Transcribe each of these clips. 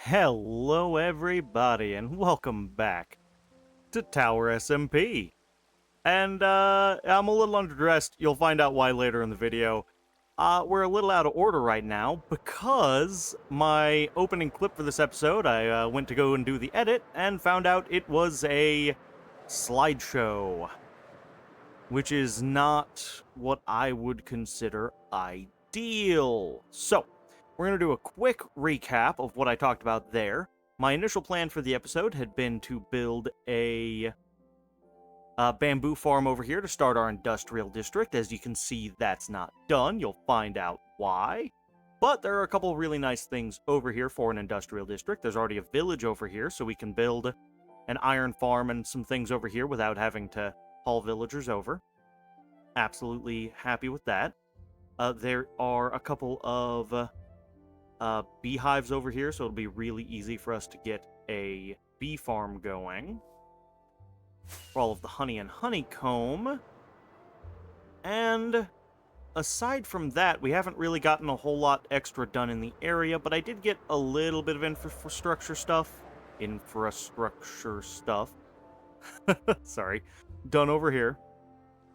Hello everybody and welcome back to Tower SMP. And I'm a little underdressed. You'll find out why later in the video. We're a little out of order right now because my opening clip for this episode, I went to go and do the edit and found out it was a slideshow, which is not what I would consider ideal. So, we're going to do a quick recap of what I talked about there. My initial plan for the episode had been to build a bamboo farm over here to start our industrial district. As you can see, that's not done. You'll find out why. But there are a couple of really nice things over here for an industrial district. There's already a village over here, so we can build an iron farm and some things over here without having to haul villagers over. Absolutely happy with that. There are a couple of beehives over here, so it'll be really easy for us to get a bee farm going for all of the honey and honeycomb. And aside from that, we haven't really gotten a whole lot extra done in the area, but I did get a little bit of infrastructure stuff. Sorry. Done over here.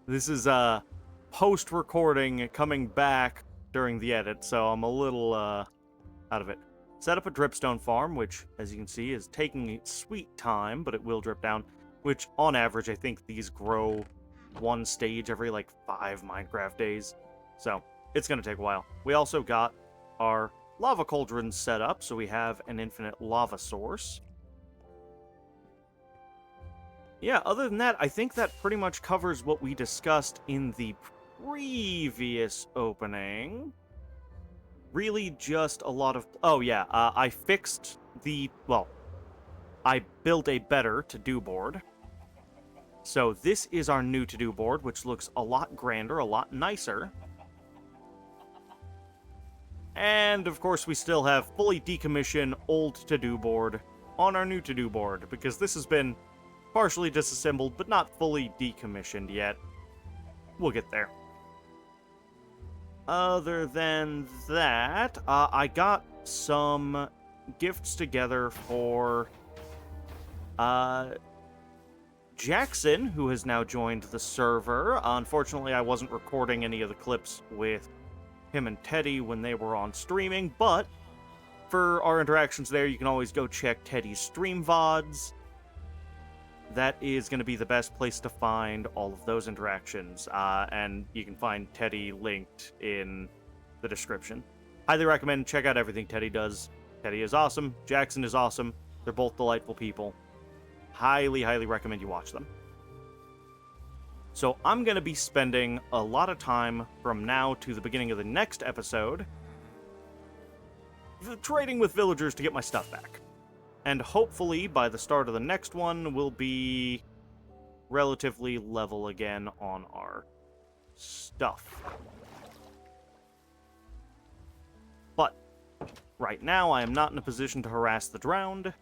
This is post-recording coming back during the edit, so I'm a little out of it. Set up a dripstone farm, which, as you can see, is taking its sweet time, but it will drip down, which, on average, I think these grow one stage every, like, 5 Minecraft days. So, it's gonna take a while. We also got our lava cauldrons set up, so we have an infinite lava source. Yeah, other than that, I think that pretty much covers what we discussed in the previous opening. Really just a lot of... Oh, yeah, I fixed the... Well, I built a better to-do board. So this is our new to-do board, which looks a lot grander, a lot nicer. And, of course, we still have fully decommissioned old to-do board on our new to-do board, because this has been partially disassembled, but not fully decommissioned yet. We'll get there. Other than that, I got some gifts together for Jackson, who has now joined the server. Unfortunately, I wasn't recording any of the clips with him and Teddy when they were on streaming, but for our interactions there, you can always go check Teddy's stream VODs. That is going to be the best place to find all of those interactions, and you can find Teddy linked in the description. Highly recommend check out everything Teddy does. Teddy is awesome. Jackson is awesome. They're both delightful people. Highly, highly recommend you watch them. So I'm going to be spending a lot of time from now to the beginning of the next episode trading with villagers to get my stuff back. And hopefully, by the start of the next one, we'll be relatively level again on our stuff. But, right now, I am not in a position to harass the drowned.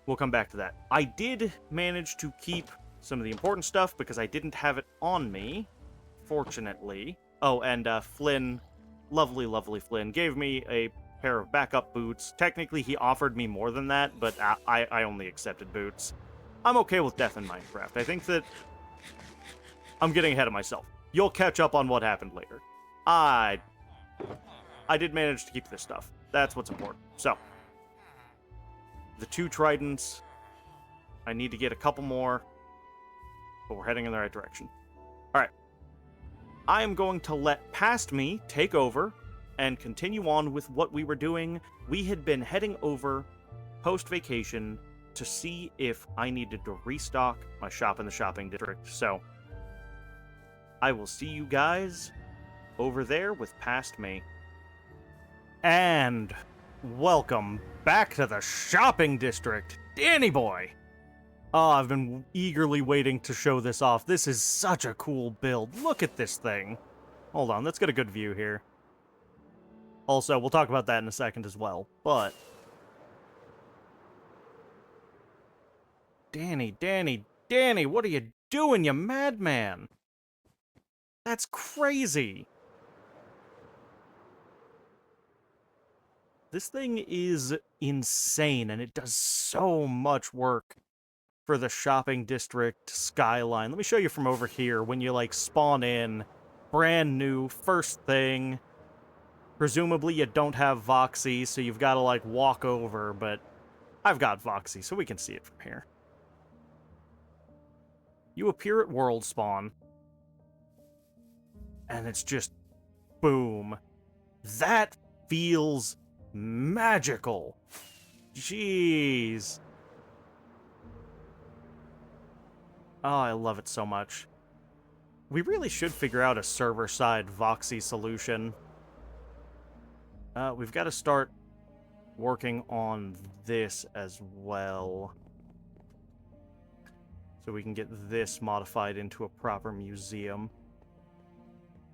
We'll come back to that. I did manage to keep some of the important stuff because I didn't have it on me, fortunately. Oh, and Flynn, lovely, lovely Flynn, gave me a pair of backup boots. Technically, he offered me more than that, but I only accepted boots. I'm okay with death in Minecraft. I think that I'm getting ahead of myself. You'll catch up on what happened later. I did manage to keep this stuff. That's what's important. So, the 2 tridents. I need to get a couple more, but we're heading in the right direction. Alright. I am going to let Past Me take over and continue on with what we were doing. We had been heading over post-vacation to see if I needed to restock my shop in the shopping district. So, I will see you guys over there with Past Me. And welcome back to the shopping district, Danny boy! Oh, I've been eagerly waiting to show this off. This is such a cool build. Look at this thing. Hold on, let's get a good view here. Also, we'll talk about that in a second as well, but... Danny, what are you doing, you madman? That's crazy! This thing is insane, and it does so much work for the shopping district skyline. Let me show you from over here when you, like, spawn in, brand new, first thing. Presumably you don't have Voxy, so you've got to, like, walk over, but I've got Voxy, so we can see it from here. You appear at world spawn, and it's just boom. That feels magical. Jeez. Oh, I love it so much. We really should figure out a server-side Voxy solution. We've got to start working on this as well, so we can get this modified into a proper museum.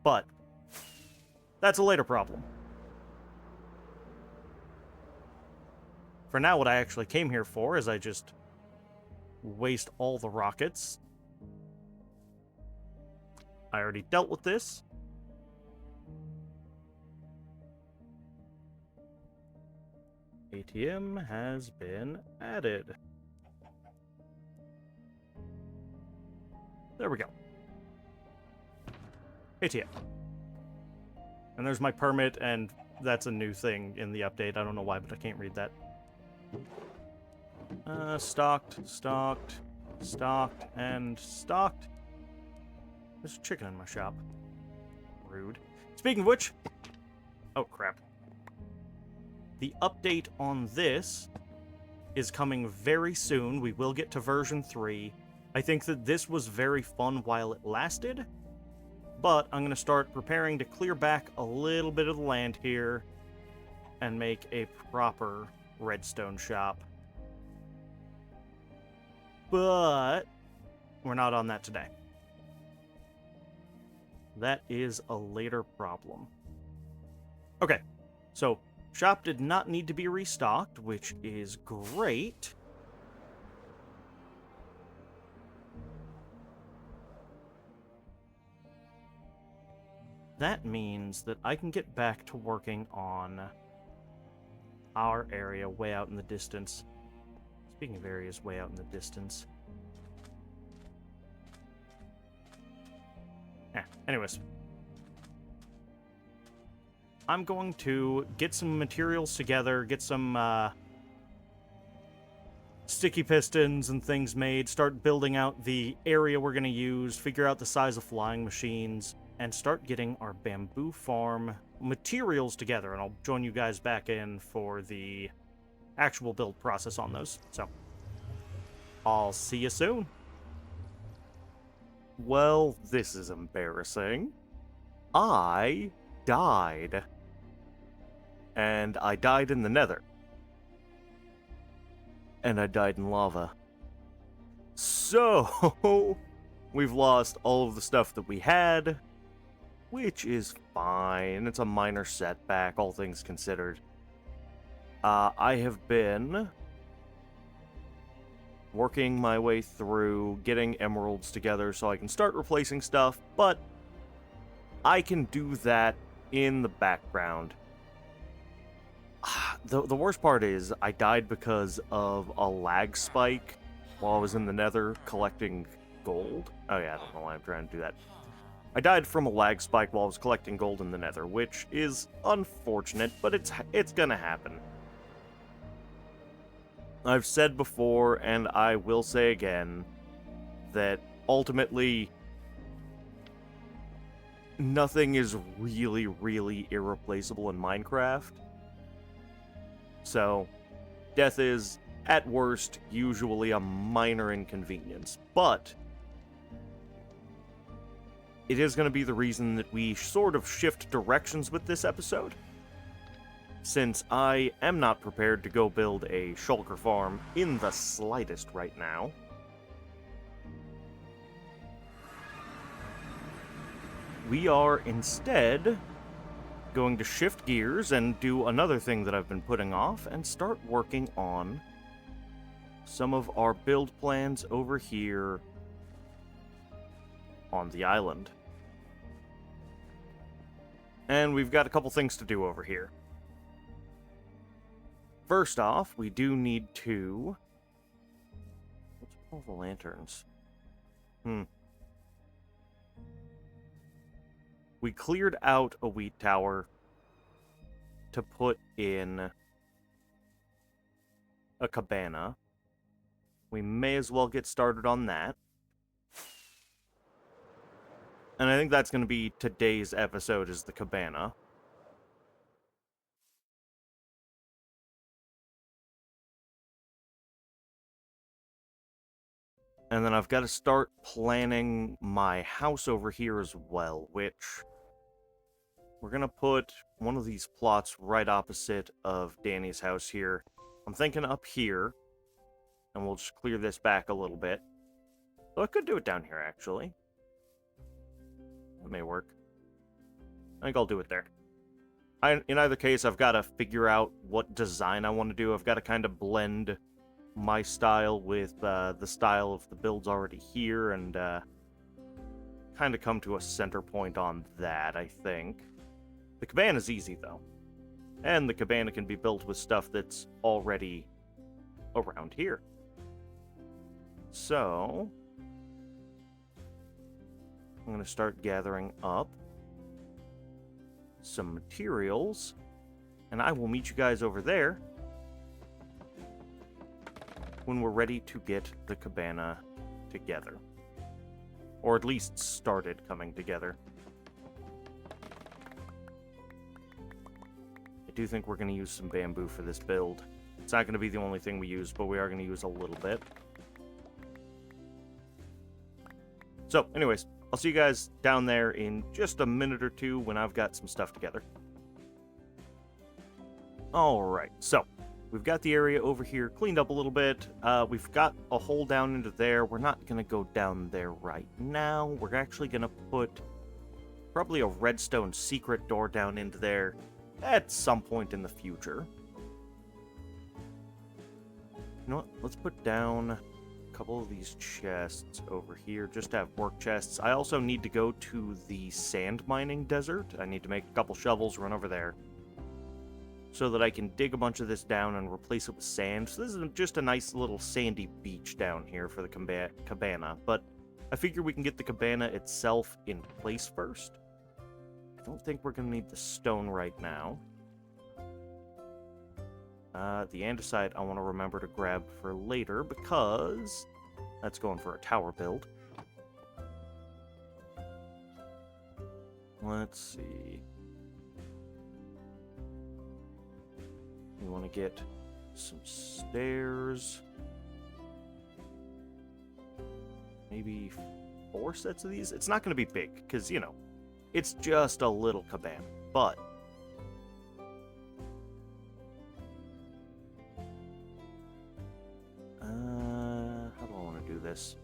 But that's a later problem. For now, what I actually came here for is I just waste all the rockets. I already dealt with this. ATM has been added. There we go. ATM. And there's my permit, and that's a new thing in the update. I don't know why, but I can't read that. Stocked, and stocked. There's a chicken in my shop. Rude. Speaking of which... Oh, crap. The update on this is coming very soon. We will get to version 3. I think that this was very fun while it lasted, but I'm going to start preparing to clear back a little bit of the land here and make a proper redstone shop. But we're not on that today. That is a later problem. Okay, so shop did not need to be restocked, which is great. That means that I can get back to working on our area way out in the distance. Speaking of areas way out in the distance. Anyways. I'm going to get some materials together, get some sticky pistons and things made, start building out the area we're going to use, figure out the size of flying machines, and start getting our bamboo farm materials together. And I'll join you guys back in for the actual build process on those. So, I'll see you soon. Well, this is embarrassing. I died. And I died in the nether. And I died in lava. So, we've lost all of the stuff that we had, which is fine. It's a minor setback, all things considered. I have been working my way through getting emeralds together so I can start replacing stuff, but I can do that in the background. The worst part is I died because of a lag spike while I was in the nether collecting gold. Oh yeah, I don't know why I'm trying to do that. I died from a lag spike while I was collecting gold in the nether, which is unfortunate, but it's gonna happen. I've said before, and I will say again, that ultimately nothing is really, really irreplaceable in Minecraft. So, death is, at worst, usually a minor inconvenience. But it is going to be the reason that we sort of shift directions with this episode. Since I am not prepared to go build a shulker farm in the slightest right now. We are instead going to shift gears and do another thing that I've been putting off and start working on some of our build plans over here on the island. And we've got a couple things to do over here. first off, we do need to... Let's pull the lanterns. We cleared out a wheat tower to put in a cabana. We may as well get started on that. And I think that's going to be today's episode, is the cabana. And then I've got to start planning my house over here as well, which... We're going to put one of these plots right opposite of Danny's house here. I'm thinking up here, and we'll just clear this back a little bit. So I could do it down here, actually. That may work. I think I'll do it there. In either case, I've got to figure out what design I want to do. I've got to kind of blend my style with the style of the builds already here, and kind of come to a center point on that, I think. The cabana's easy, though. And the cabana can be built with stuff that's already around here. So... I'm going to start gathering up some materials, and I will meet you guys over there when we're ready to get the cabana together. Or at least started coming together. I do think we're going to use some bamboo for this build. It's not going to be the only thing we use, but we are going to use a little bit. So, anyways, I'll see you guys down there in just a minute or two when I've got some stuff together. Alright, so we've got the area over here cleaned up a little bit. We've got a hole down into there. We're not going to go down there right now. We're actually going to put probably a redstone secret door down into there at some point in the future. You know what? Let's put down a couple of these chests over here, just to have work chests. I also need to go to the sand mining desert. I need to make a couple shovels, run over there, so that I can dig a bunch of this down and replace it with sand. So this is just a nice little sandy beach down here for the cabana, but I figure we can get the cabana itself in place first. I don't think we're going to need the stone right now. The andesite I want to remember to grab for later, because that's going for a tower build. Let's see. We want to get some stairs. Maybe 4 sets of these? It's not going to be big, because, you know, it's just a little cabana, but... how do I want to do this?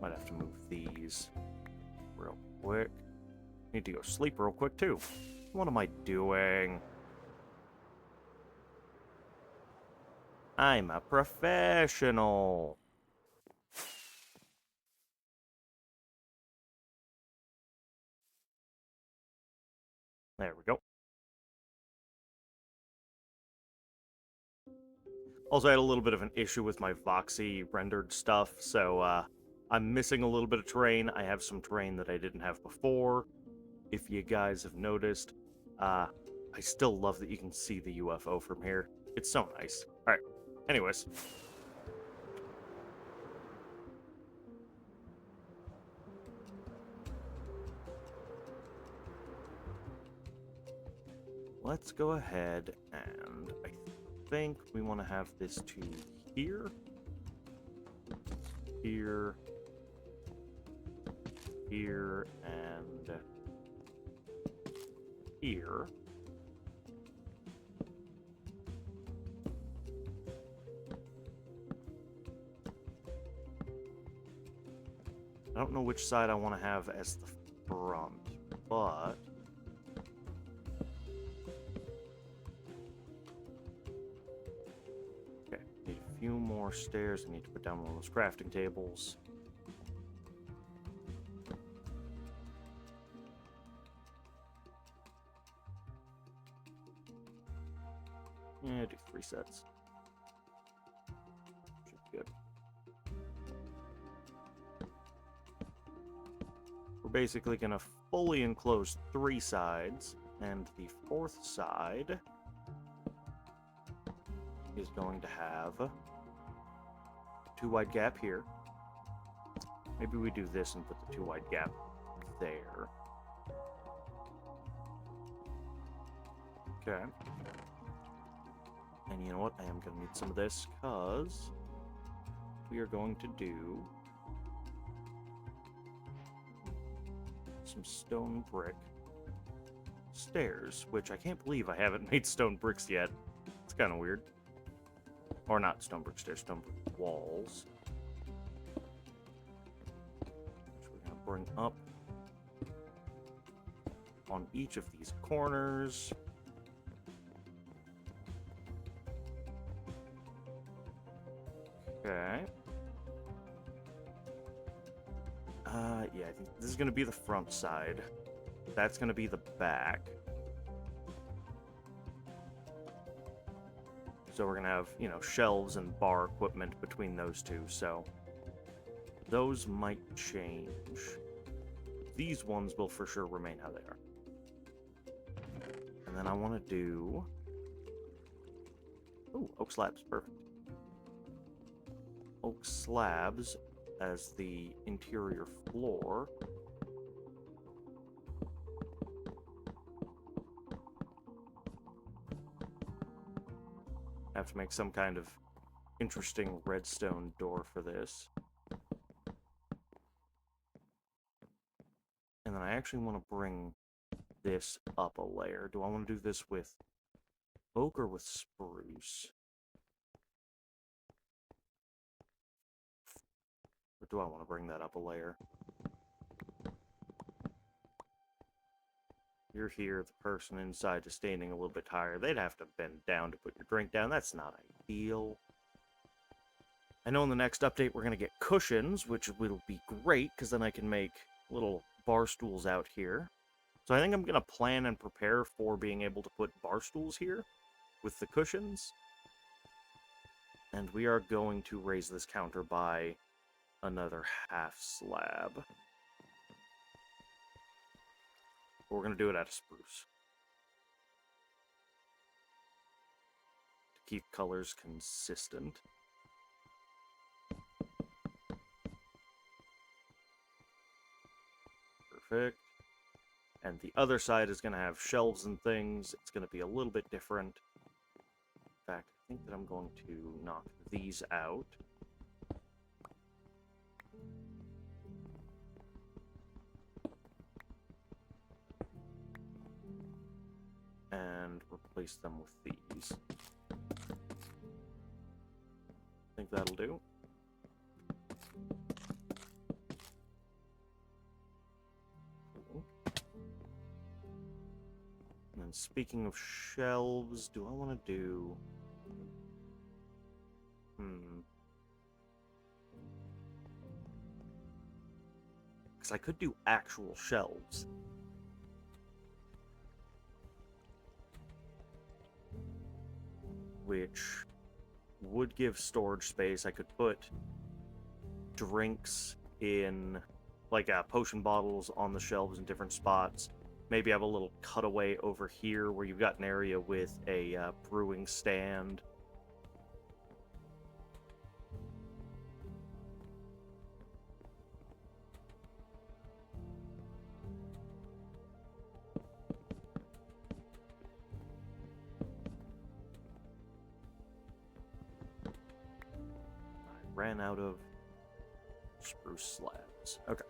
Might have to move these real quick. Need to go sleep real quick, too. What am I doing? I'm a professional. There we go. Also, I had a little bit of an issue with my Voxy rendered stuff, so I'm missing a little bit of terrain. I have some terrain that I didn't have before. If you guys have noticed, I still love that you can see the UFO from here. It's so nice. Alright, anyways. Let's go ahead and I think we want to have this to here. Here. Here, and... here. I don't know which side I want to have as the front, but... okay, need a few more stairs. I need to put down one of those crafting tables. Yeah, do 3 sets. Should be good. We're basically going to fully enclose 3 sides, and the 4th side is going to have a 2 wide gap here. Maybe we do this and put the 2 wide gap there. Okay. And you know what? I am going to need some of this, because we are going to do some stone brick stairs, which I can't believe I haven't made stone bricks yet. It's kind of weird. Or not stone brick stairs, stone brick walls. Which we're going to bring up on each of these corners. Okay. Yeah, I think this is going to be the front side. That's going to be the back. So we're going to have, you know, shelves and bar equipment between those two, so those might change. These ones will for sure remain how they are. And then I want to do... Ooh, oak slabs, perfect. Oak slabs as the interior floor. I have to make some kind of interesting redstone door for this. And then I actually want to bring this up a layer. Do I want to do this with oak or with spruce? Or do I want to bring that up a layer? You're here, the person inside is standing a little bit higher. They'd have to bend down to put your drink down. That's not ideal. I know in the next update we're going to get cushions, which will be great, because then I can make little bar stools out here. So I think I'm going to plan and prepare for being able to put bar stools here with the cushions. And we are going to raise this counter by another half slab. We're going to do it out of spruce. To keep colors consistent. Perfect. And the other side is going to have shelves and things. It's going to be a little bit different. In fact, I think that I'm going to knock these out. And replace them with these. I think that'll do. Cool. And then speaking of shelves, do I want to do... Because I could do actual shelves. Which would give storage space. I could put drinks in, like potion bottles on the shelves in different spots. Maybe have a little cutaway over here where you've got an area with a brewing stand. Ran out of spruce slabs. Okay.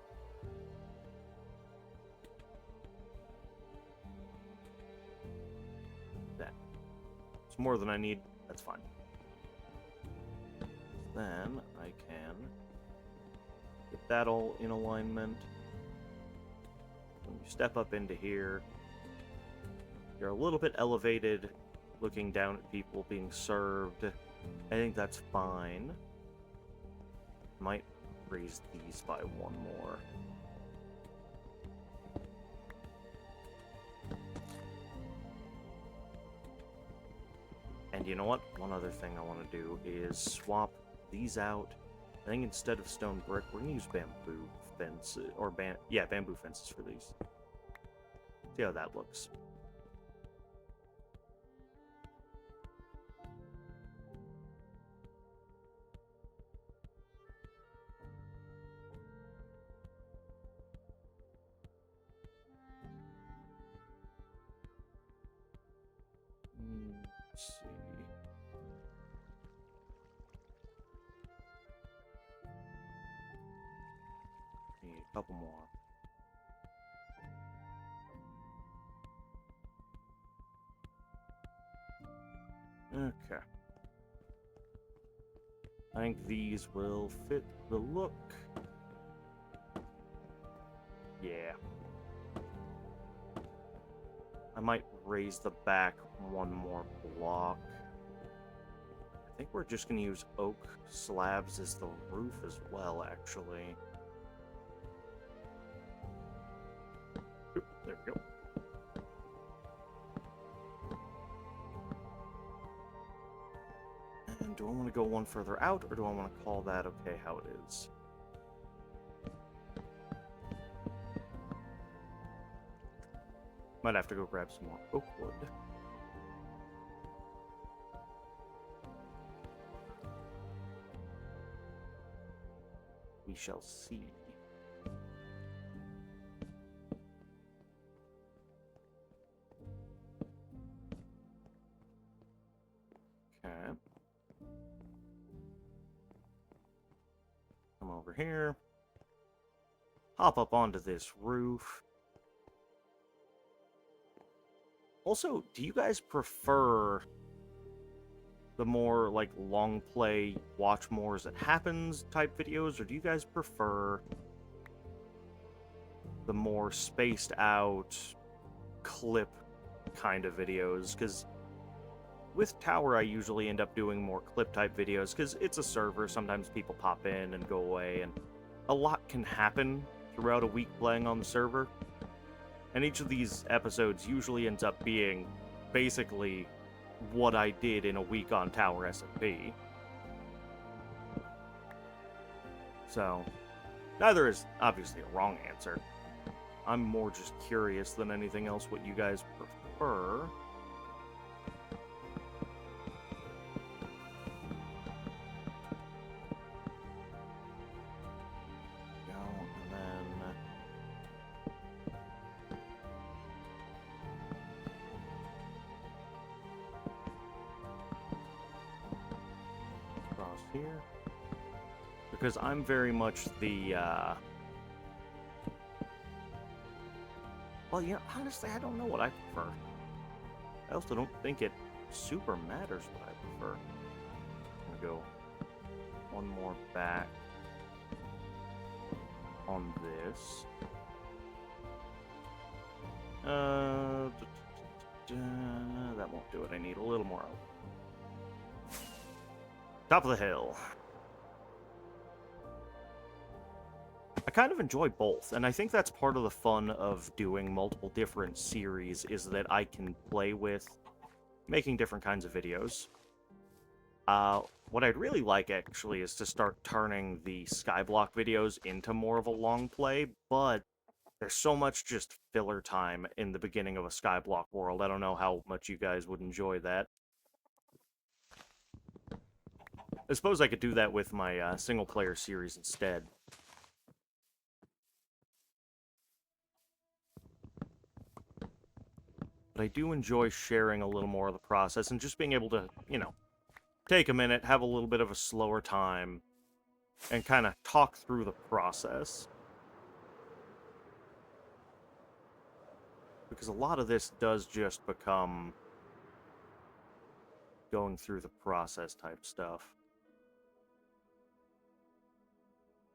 That. It's more than I need. That's fine. Then I can get that all in alignment. When you step up into here, you're a little bit elevated, looking down at people being served. I think that's fine. Might raise these by one more. And And you know what? One other thing I want to do is swap these out. I think instead of stone brick, we're going to use bamboo fence, or bamboo fences for these. See how that looks. Let's see. Need a couple more. Okay. I think these will fit the look. Yeah. I might raise the back one more block. I think we're just going to use oak slabs as the roof as well, actually. Oop, there we go. And do I want to go one further out, or do I want to call that okay how it is? Might have to go grab some more oak wood. We shall see. Okay. Come over here. Hop up onto this roof. Also, do you guys prefer the more, like, long play, watch more as it happens type videos, or do you guys prefer the more spaced out clip kind of videos? Because with Tower, I usually end up doing more clip type videos, because it's a server, sometimes people pop in and go away, and a lot can happen throughout a week playing on the server. And each of these episodes usually ends up being basically what I did in a week on Tower SMP. So, neither is obviously a wrong answer. I'm more just curious than anything else what you guys prefer. Here, because I'm very much the well, you know, honestly, I don't know what I prefer. I also don't think it super matters what I prefer. I'm gonna go one more back on this. That won't do it. I need a little more oak. Top of the hill. I kind of enjoy both, and I think that's part of the fun of doing multiple different series, is that I can play with making different kinds of videos. What I'd really like, actually, is to start turning the Skyblock videos into more of a long play, but there's so much just filler time in the beginning of a Skyblock world. I don't know how much you guys would enjoy that. I suppose I could do that with my single-player series instead. But I do enjoy sharing a little more of the process and just being able to, you know, take a minute, have a little bit of a slower time, and kind of talk through the process. Because a lot of this does just become going through the process type stuff.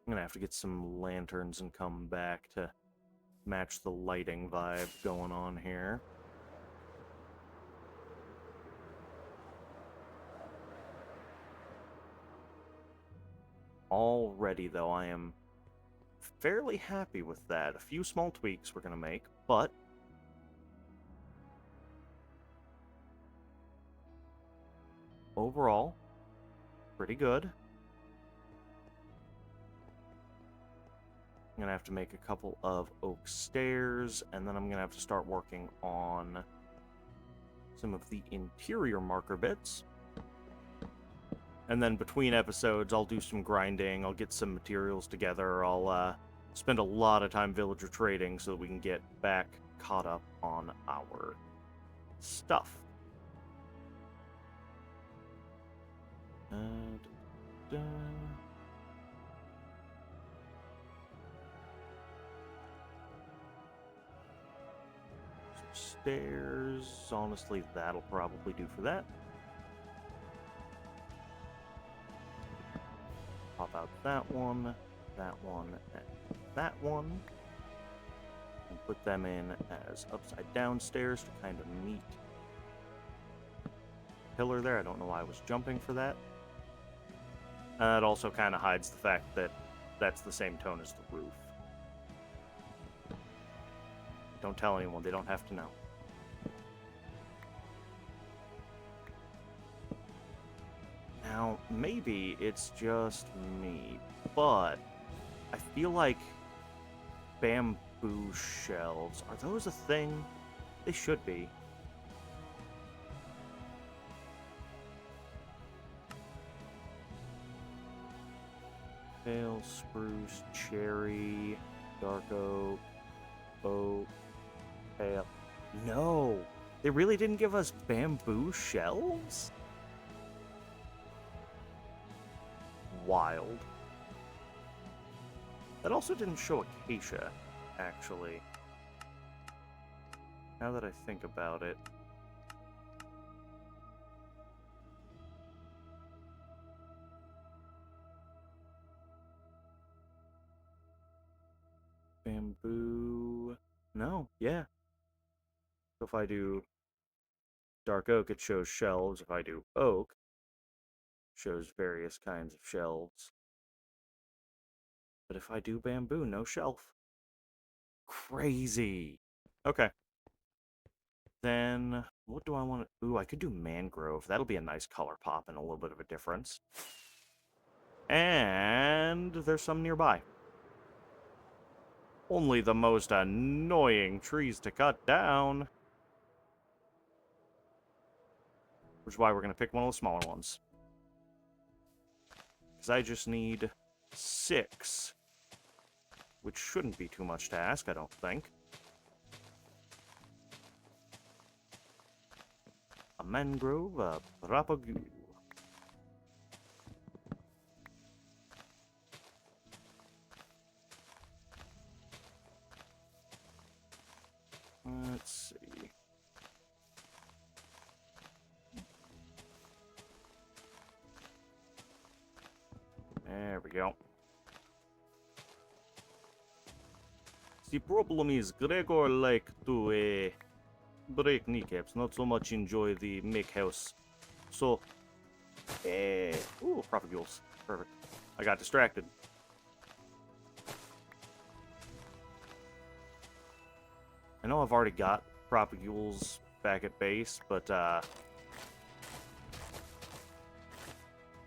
I'm gonna have to get some lanterns and come back to match the lighting vibe going on here. Already, though, I am fairly happy with that. A few small tweaks we're gonna make, but overall, pretty good. I'm gonna have to make a couple of oak stairs, and then I'm gonna have to start working on some of the interior marker bits. And then between episodes, I'll do some grinding, I'll get some materials together, I'll spend a lot of time villager trading so that we can get back caught up on our stuff. Some stairs. Honestly, that'll probably do for that. Pop out that one, and that one. And put them in as upside down stairs to kind of meet pillar there. I don't know why I was jumping for that. It also kind of hides the fact that that's the same tone as the roof. Don't tell anyone, they don't have to know. Now, maybe it's just me, but I feel like bamboo shelves, are those a thing? They should be. Pale, spruce, cherry, dark oak, pale. No! They really didn't give us bamboo shelves? Wild. That also didn't show acacia, actually. Now that I think about it. Bamboo... No, yeah. So if I do dark oak, it shows shelves. If I do oak, it shows various kinds of shelves. But if I do bamboo, no shelf. Crazy. Okay. Then, what do I want to... Ooh, I could do mangrove. That'll be a nice color pop and a little bit of a difference. And there's some nearby. Only the most annoying trees to cut down. Which is why we're going to pick one of the smaller ones. Because I just need 6. Which shouldn't be too much to ask, I don't think. A mangrove, a propagule. Let's see. There we go. The problem is Gregor like to break kneecaps, not so much enjoy the make house. So, ooh, propagules. Perfect. I got distracted. I know I've already got propagules back at base, but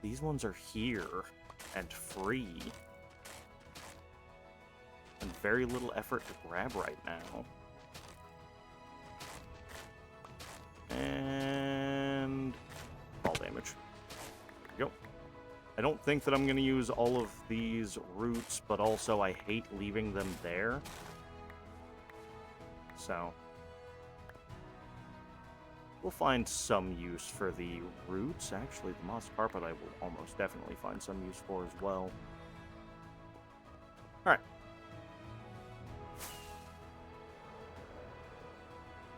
these ones are here and free. And very little effort to grab right now. And fall damage. There we go. I don't think that I'm going to use all of these roots, but also I hate leaving them there. So we'll find some use for the roots. Actually, the moss carpet I will almost definitely find some use for as well. Alright.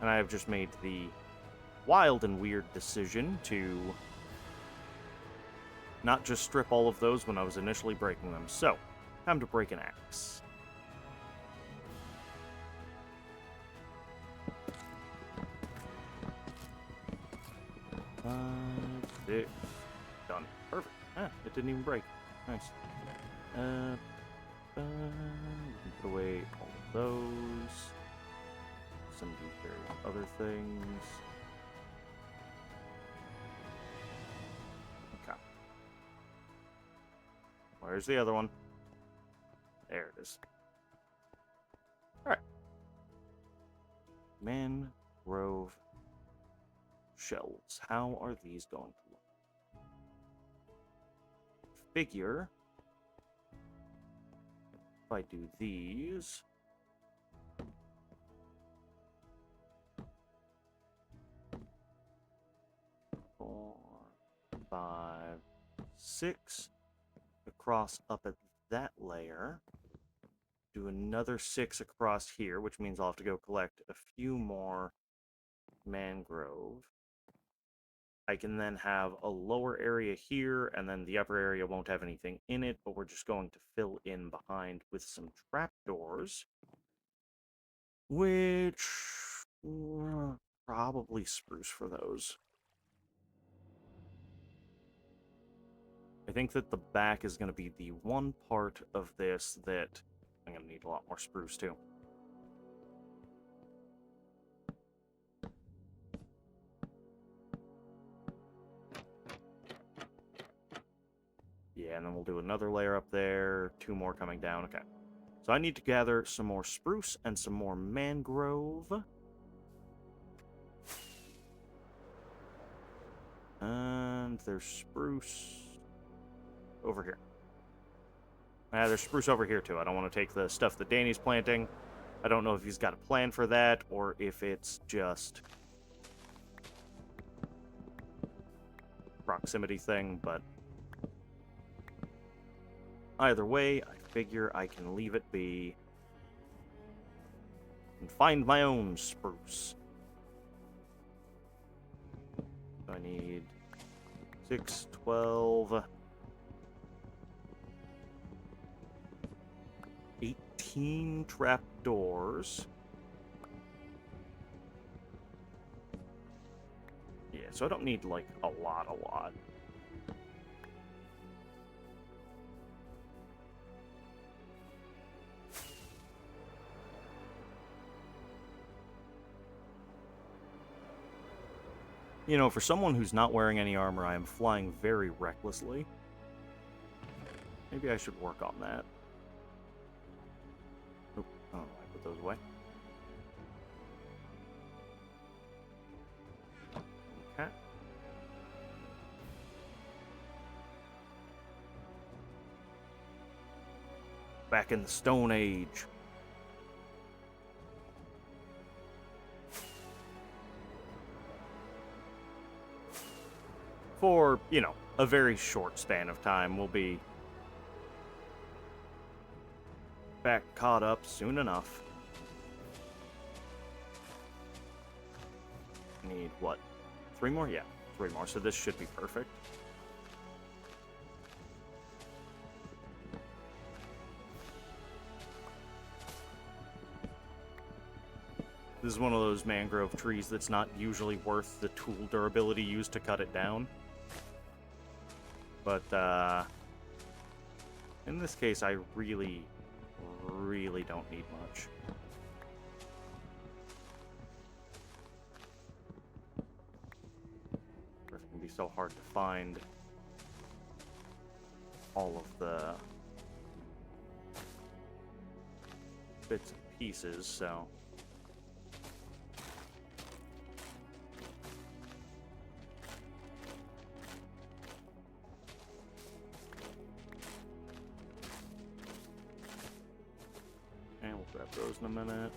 And I have just made the wild and weird decision to not just strip all of those when I was initially breaking them. So, time to break an axe. Six. Done. Perfect. Ah, it didn't even break. Nice. We can put away all of those. Some of these various other things. Where's the other one? There it is. Alright. Mangrove shells. How are these going to look? Figure. If I do these... 4, 5, 6 across up at that layer. Do another 6 across here, which means I'll have to go collect a few more mangrove. I can then have a lower area here, and then the upper area won't have anything in it, but we're just going to fill in behind with some trapdoors, which probably spruce for those. I think that the back is going to be the one part of this that I'm going to need a lot more spruce too. Yeah, and then we'll do another layer up there, 2 more coming down. Okay. So I need to gather some more spruce and some more mangrove. And there's spruce over here. There's spruce over here too. I don't want to take the stuff that Danny's planting. I don't know if he's got a plan for that or if it's just proximity thing, but either way, I figure I can leave it be and find my own spruce. I need 6, 12, 18 trapdoors. Yeah, so I don't need, like, a lot. You know, for someone who's not wearing any armor, I am flying very recklessly. Maybe I should work on that. Oop. Oh, I put those away. Okay. Back in the Stone Age. For, you know, a very short span of time, we'll be back caught up soon enough. Need, what, 3 more? Yeah, 3 more, so this should be perfect. This is one of those mangrove trees that's not usually worth the tool durability used to cut it down. But, in this case, I really don't need much. It's going to be so hard to find all of the bits and pieces, so... Grab those in a minute.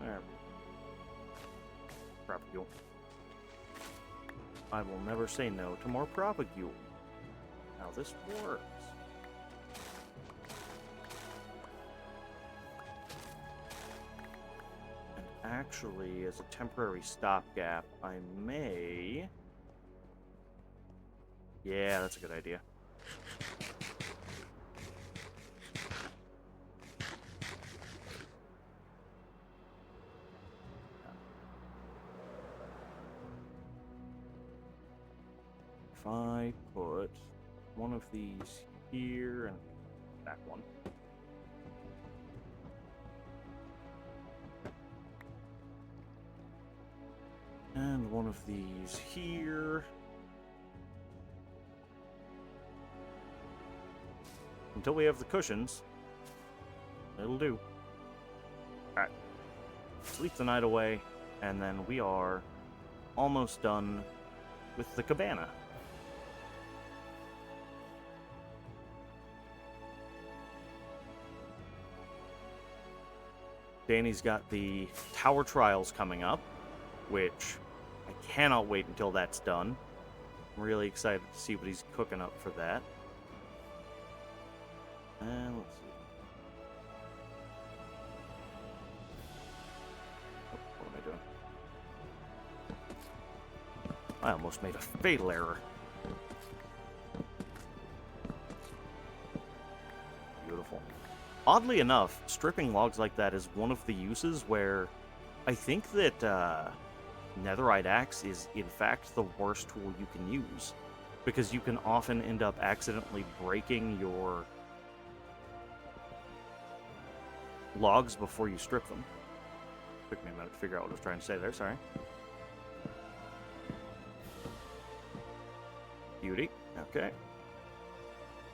There. Propagule. I will never say no to more propagule. Now this works. And actually, as a temporary stopgap, I may... Yeah, that's a good idea. If I put one of these here and that one. And one of these here. Until we have the cushions, it'll do. Alright. Sleep the night away, and then we are almost done with the cabana. Danny's got the tower trials coming up, which I cannot wait until that's done. I'm really excited to see what he's cooking up for that. And let's see. Oh, what am I doing? I almost made a fatal error. Beautiful. Oddly enough, stripping logs like that is one of the uses where I think that netherite axe is, in fact, the worst tool you can use. Because you can often end up accidentally breaking your logs before you strip them. Took me a minute to figure out what I was trying to say there, sorry. Beauty, okay.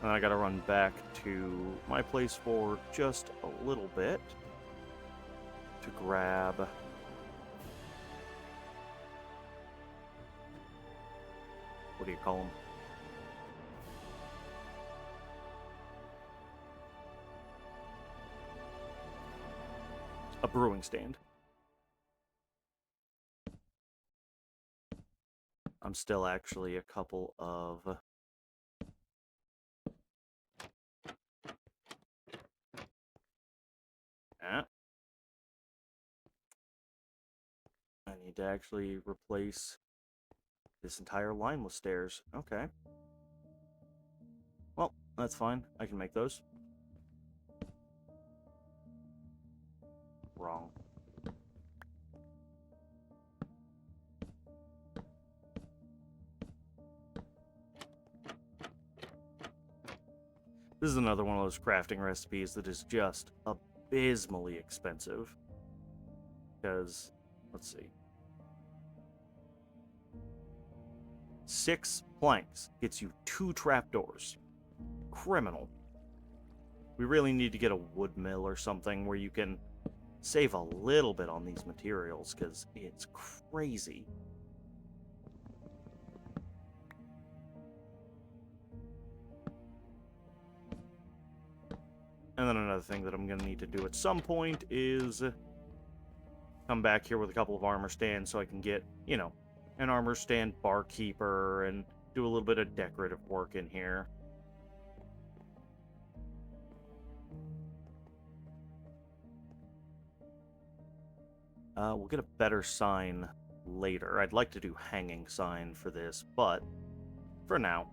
And I gotta run back to my place for just a little bit to grab what do you call them? A brewing stand. I'm still actually a couple of I need to actually replace this entire line with stairs. Okay. Well, that's fine. I can make those. Wrong. This is another one of those crafting recipes that is just abysmally expensive. Because, let's see. 6 planks gets you 2 trapdoors. Criminal. We really need to get a wood mill or something where you can save a little bit on these materials, because it's crazy. And then another thing that I'm going to need to do at some point is come back here with a couple of armor stands so I can get, you know, an armor stand barkeeper and do a little bit of decorative work in here. We'll get a better sign later. I'd like to do hanging sign for this, but for now.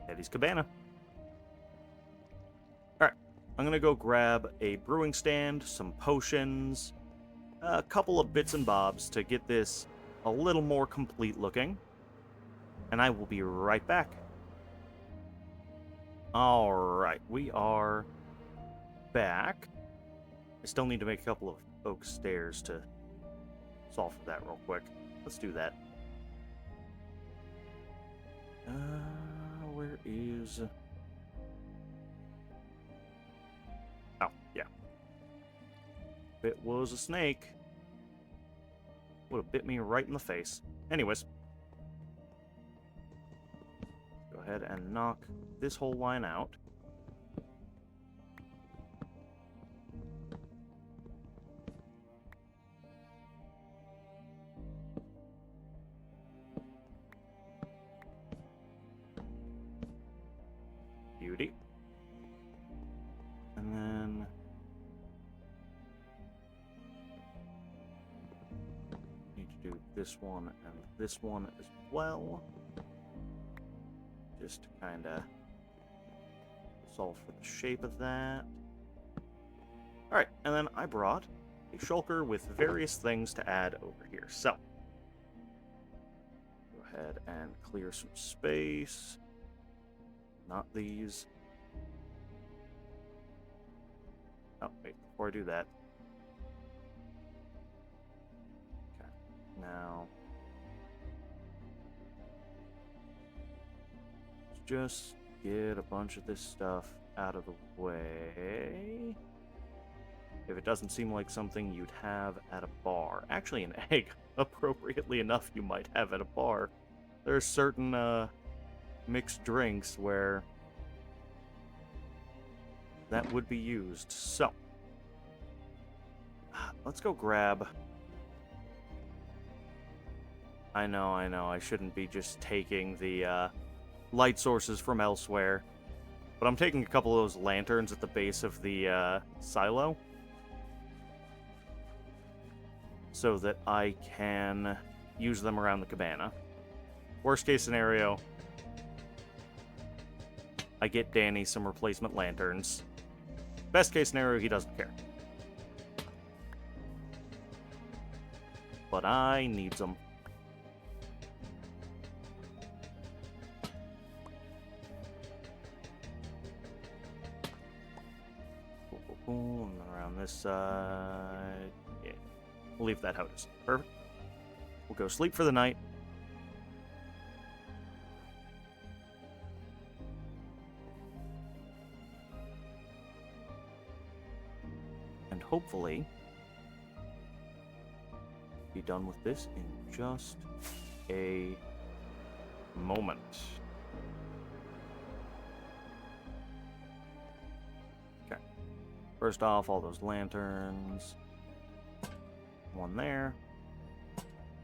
Eddie's Cabana. Alright, I'm gonna go grab a brewing stand, some potions, a couple of bits and bobs to get this a little more complete looking. And I will be right back. Alright, we are back. I still need to make a couple of oak stairs to solve for that real quick. Let's do that. Where is... Oh, yeah. If it was a snake, would have bit me right in the face. Anyways. Go ahead and knock this whole line out. Beauty. And then need to do this one and this one as well. Just to kind of solve for the shape of that. Alright, and then I brought a shulker with various things to add over here. So, go ahead and clear some space. Not these. Oh, wait, before I do that. Okay, now... just get a bunch of this stuff out of the way. If it doesn't seem like something you'd have at a bar. Actually, an egg, appropriately enough, you might have at a bar. There are certain mixed drinks where that would be used. So, let's go grab... I know, I shouldn't be just taking the light sources from elsewhere. But I'm taking a couple of those lanterns at the base of the silo, so that I can use them around the cabana. Worst case scenario, I get Danny some replacement lanterns. Best case scenario, he doesn't care. But I need them. And around this side. Yeah. We'll leave that how it is. Perfect. We'll go sleep for the night. And hopefully be done with this in just a moment. Okay. First off, all those lanterns. One there.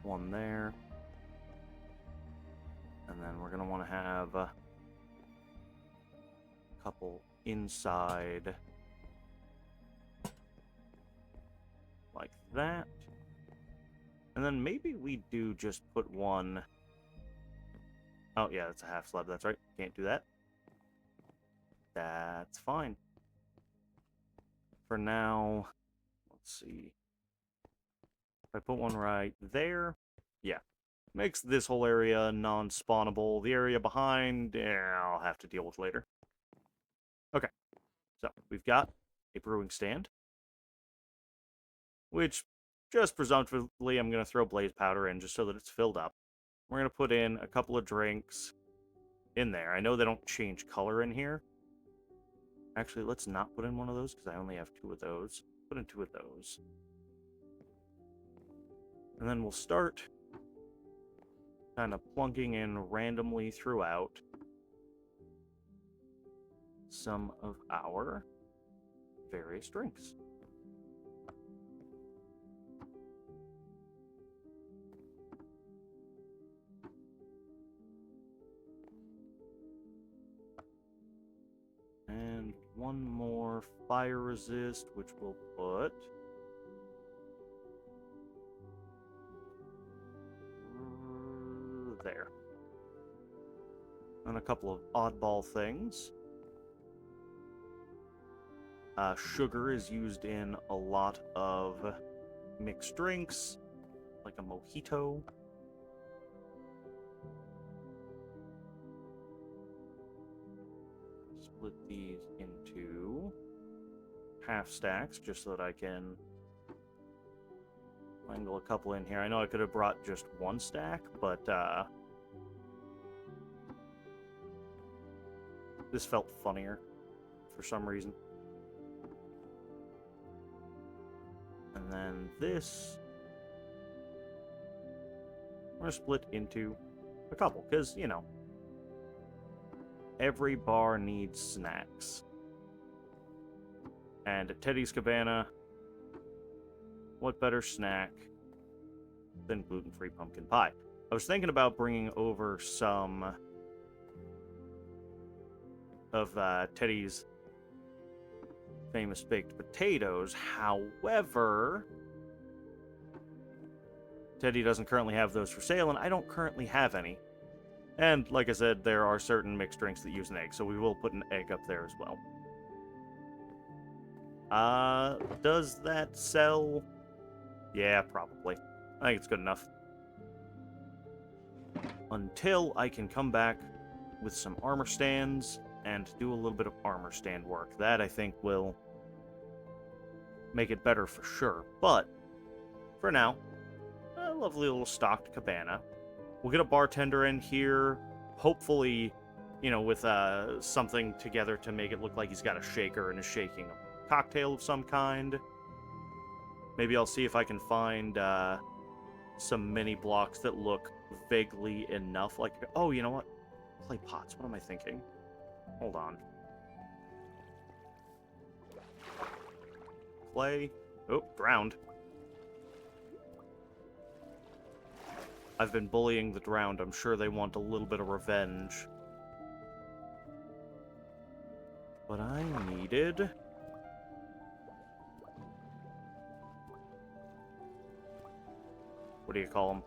One there. And then we're going to want to have a couple inside. Like that. And then maybe we do just put one... Oh, yeah, that's a half slab. That's right. Can't do that. That's fine. For now, let's see. If I put one right there, yeah. Makes this whole area non-spawnable. The area behind, I'll have to deal with later. Okay. So, we've got a brewing stand. Which, just presumptively, I'm going to throw blaze powder in just so that it's filled up. We're going to put in a couple of drinks in there. I know they don't change color in here. Actually, let's not put in one of those because I only have 2 of those. Put in 2 of those. And then we'll start kind of plunking in randomly throughout some of our various drinks. And one more fire resist, which we'll put there. And a couple of oddball things. Sugar is used in a lot of mixed drinks, like a mojito. Split these into half stacks just so that I can angle a couple in here. I know I could have brought just 1 stack, but this felt funnier for some reason. And then this, I'm going to split into a couple, because, you know, every bar needs snacks. And at Teddy's Cabana, what better snack than gluten-free pumpkin pie? I was thinking about bringing over some of Teddy's famous baked potatoes. However, Teddy doesn't currently have those for sale, and I don't currently have any. And, like I said, there are certain mixed drinks that use an egg, so we will put an egg up there as well. Does that sell? Yeah, probably. I think it's good enough. Until I can come back with some armor stands and do a little bit of armor stand work. That, I think, will make it better for sure. But for now, a lovely little stocked cabana. We'll get a bartender in here, hopefully, you know, with something together to make it look like he's got a shaker and is shaking a cocktail of some kind. Maybe I'll see if I can find some mini blocks that look vaguely enough like... Oh, you know what? Clay pots. What am I thinking? Hold on. Clay. Oh, drowned. I've been bullying the drowned. I'm sure they want a little bit of revenge. But I needed... What do you call them?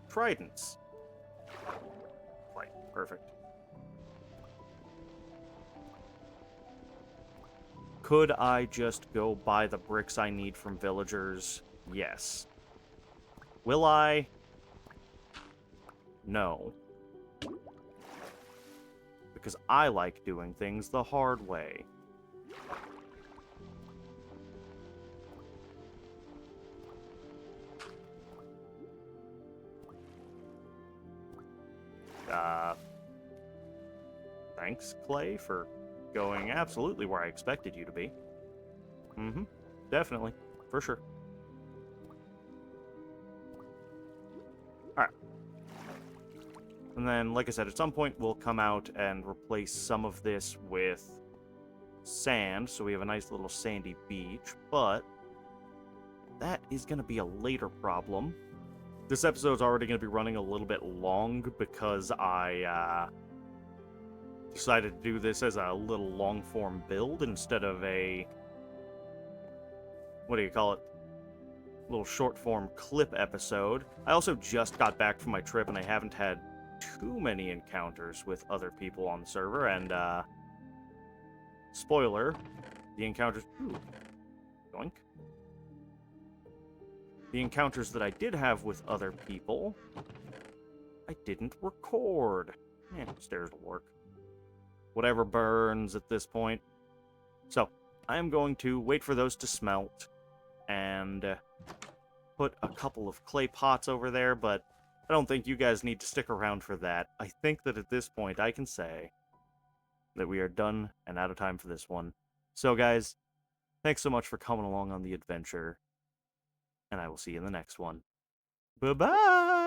Tridents. Right, perfect. Could I just go buy the bricks I need from villagers? Yes. Will I? No. Because I like doing things the hard way. Thanks, Clay, for going absolutely where I expected you to be. Mm-hmm. Definitely. For sure. Alright. And then, like I said, at some point we'll come out and replace some of this with sand, so we have a nice little sandy beach, but that is going to be a later problem. This episode's already going to be running a little bit long because I decided to do this as a little long-form build instead of a... What do you call it? Little short-form clip episode. I also just got back from my trip and I haven't had too many encounters with other people on the server, and spoiler, the encounters... Ooh. Yoink. The encounters that I did have with other people, I didn't record. Stairs will work. Whatever burns at this point. So, I am going to wait for those to smelt, and put a couple of clay pots over there, but I don't think you guys need to stick around for that. I think that at this point I can say that we are done and out of time for this one. So guys, thanks so much for coming along on the adventure, and I will see you in the next one. Bye-bye!